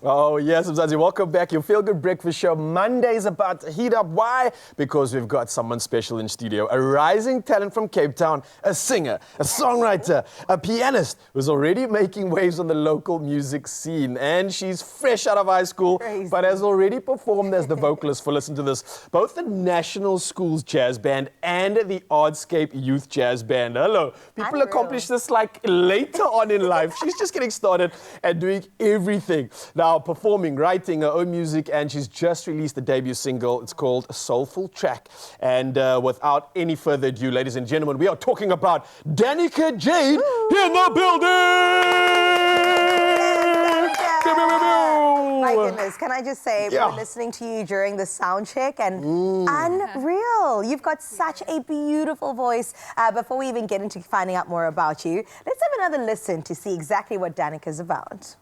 Oh, yes, Mzazi, welcome back. Your Feel Good Breakfast Show. Monday's about to heat up. Why? Because we've got someone special in studio. A rising talent from Cape Town, a singer, a songwriter, a pianist who's already making waves on the local music scene. And she's fresh out of high school, but has already performed as the vocalist for, listen to this, both the National Schools Jazz Band and the Artscape Youth Jazz Band. Hello. People accomplish this like later on in life. She's just getting started and doing everything. Now performing, writing her own music, and she's just released the debut single. It's called Soulful Track. And without any further ado, ladies and gentlemen, we are talking about Danica Jade in the building! My goodness, can I just say, we were listening to you during the sound check and unreal. You've got such a beautiful voice. Before we even get into finding out more about you, let's have another listen to see exactly what Danica's about.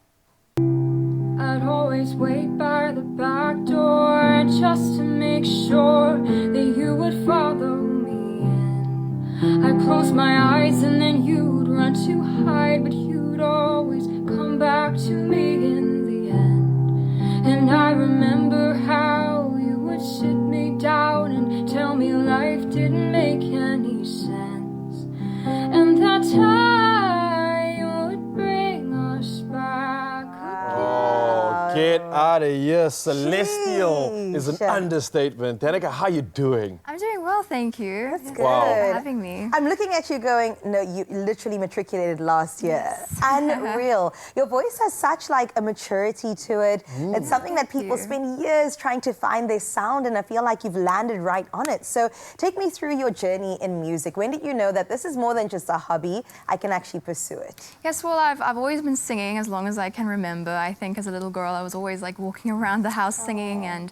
I'd always wait by the back door just to make sure that you would follow me in. I'd close my eyes and then you'd run to hide, but you'd always come back to me in the end. And I remember how you would sit me down and tell me life didn't make any sense, and that time would bring us back again. Get out of here. Celestial is an understatement. Danica, how you doing? I'm doing well, thank you. That's good. Wow. Thanks for having me. I'm looking at you going, no, you literally matriculated last year. Yes. Unreal. Your voice has such like a maturity to it. It's something that people spend years trying to find their sound, and I feel like you've landed right on it. So take me through your journey in music. When did you know that this is more than just a hobby? I can actually pursue it. Yes, well, I've always been singing as long as I can remember. I think as a little girl, I was always like walking around the house singing, and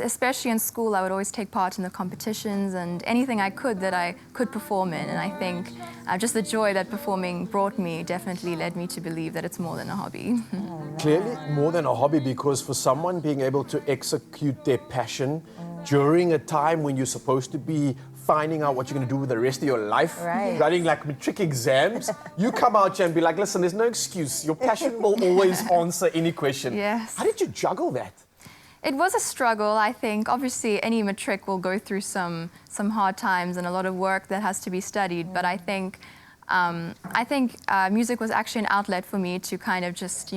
especially in school, I would always take part in the competitions and anything I could that I could perform in. And I think just the joy that performing brought me definitely led me to believe that it's more than a hobby. Clearly more than a hobby, because for someone being able to execute their passion during a time when you're supposed to be finding out what you're going to do with the rest of your life, writing like matric exams, you come out here and be like, listen, there's no excuse. Your passion will always answer any question. Yes. How did you juggle that? It was a struggle, I think. Obviously, any matric will go through some hard times and a lot of work that has to be studied. But I think music was actually an outlet for me to kind of just,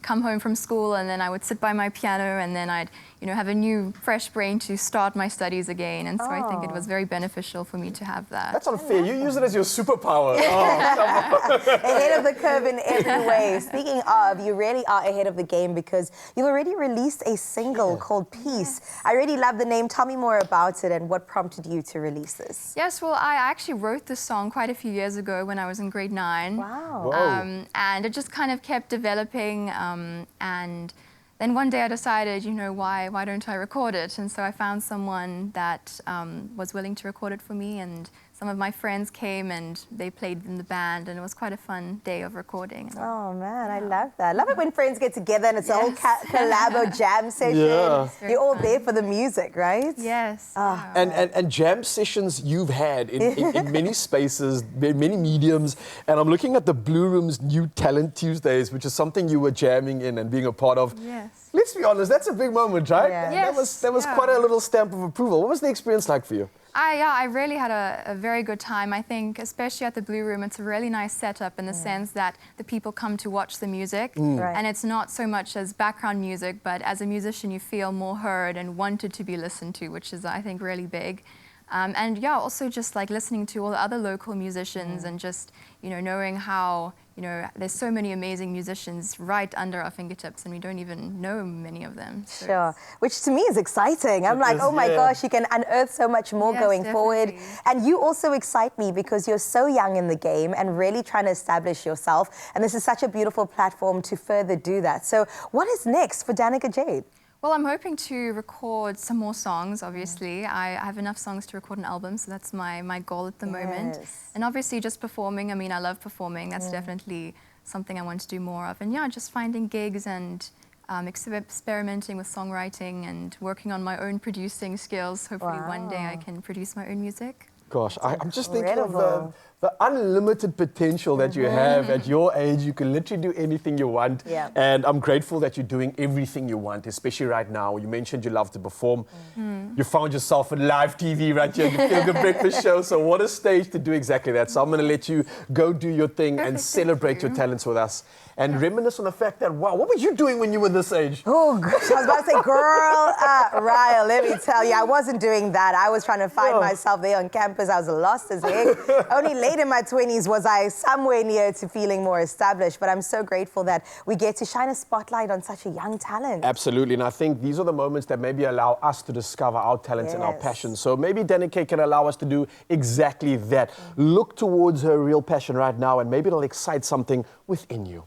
come home from school, and then I would sit by my piano, and then I'd, have a new, fresh brain to start my studies again. And so I think it was very beneficial for me to have that. That's unfair. You use it as your superpower. Ahead of the curve in every way. Speaking of, you really are ahead of the game because you've already released a single called Peace. I really love the name. Tell me more about it and what prompted you to release this. Yes, well, I actually wrote this song quite a few years ago when I was in grade 9. Wow. And it just kind of kept developing, and then one day I decided, why don't I record it? And so I found someone that was willing to record it for me, and some of my friends came and they played in the band, and it was quite a fun day of recording. Oh man, I love that. I love it when friends get together and it's a whole collab or jam session. You're all there for the music, right? Yes. And jam sessions you've had in many spaces, many mediums, and I'm looking at the Blue Room's New Talent Tuesdays, which is something you were jamming in and being a part of. Yes. Let's be honest, that's a big moment, right? Yeah. Yes. That was quite a little stamp of approval. What was the experience like for you? I really had a very good time. I think, especially at the Blue Room, it's a really nice setup in the sense that the people come to watch the music, and it's not so much as background music, but as a musician you feel more heard and wanted to be listened to, which is, I think, really big. And also just like listening to all the other local musicians and just, knowing how, there's so many amazing musicians right under our fingertips, and we don't even know many of them. So sure, which to me is exciting. I'm like, oh my gosh, you can unearth so much more going forward. And you also excite me because you're so young in the game and really trying to establish yourself. And this is such a beautiful platform to further do that. So what is next for Danica Jade? Well, I'm hoping to record some more songs, obviously. I have enough songs to record an album, so that's my goal at the moment. And obviously just performing. I mean, I love performing. That's definitely something I want to do more of. And just finding gigs and experimenting with songwriting and working on my own producing skills. Hopefully one day I can produce my own music. Gosh, I'm just thinking of the unlimited potential that you have at your age. You can literally do anything you want. Yeah. And I'm grateful that you're doing everything you want, especially right now. You mentioned you love to perform. You found yourself in live TV right here, the Feel Good Breakfast Show. So what a stage to do exactly that. So I'm going to let you go do your thing and celebrate your talents with us. And reminisce on the fact that, wow, what were you doing when you were this age? Oh, gosh, I was about to say, girl, Ryle, let me tell you, I wasn't doing that. I was trying to find myself there on campus. I was lost as heck. Only late in my 20s was I somewhere near to feeling more established. But I'm so grateful that we get to shine a spotlight on such a young talent. Absolutely, and I think these are the moments that maybe allow us to discover our talents and our passions. So maybe Danica can allow us to do exactly that. Look towards her real passion right now, and maybe it'll excite something within you.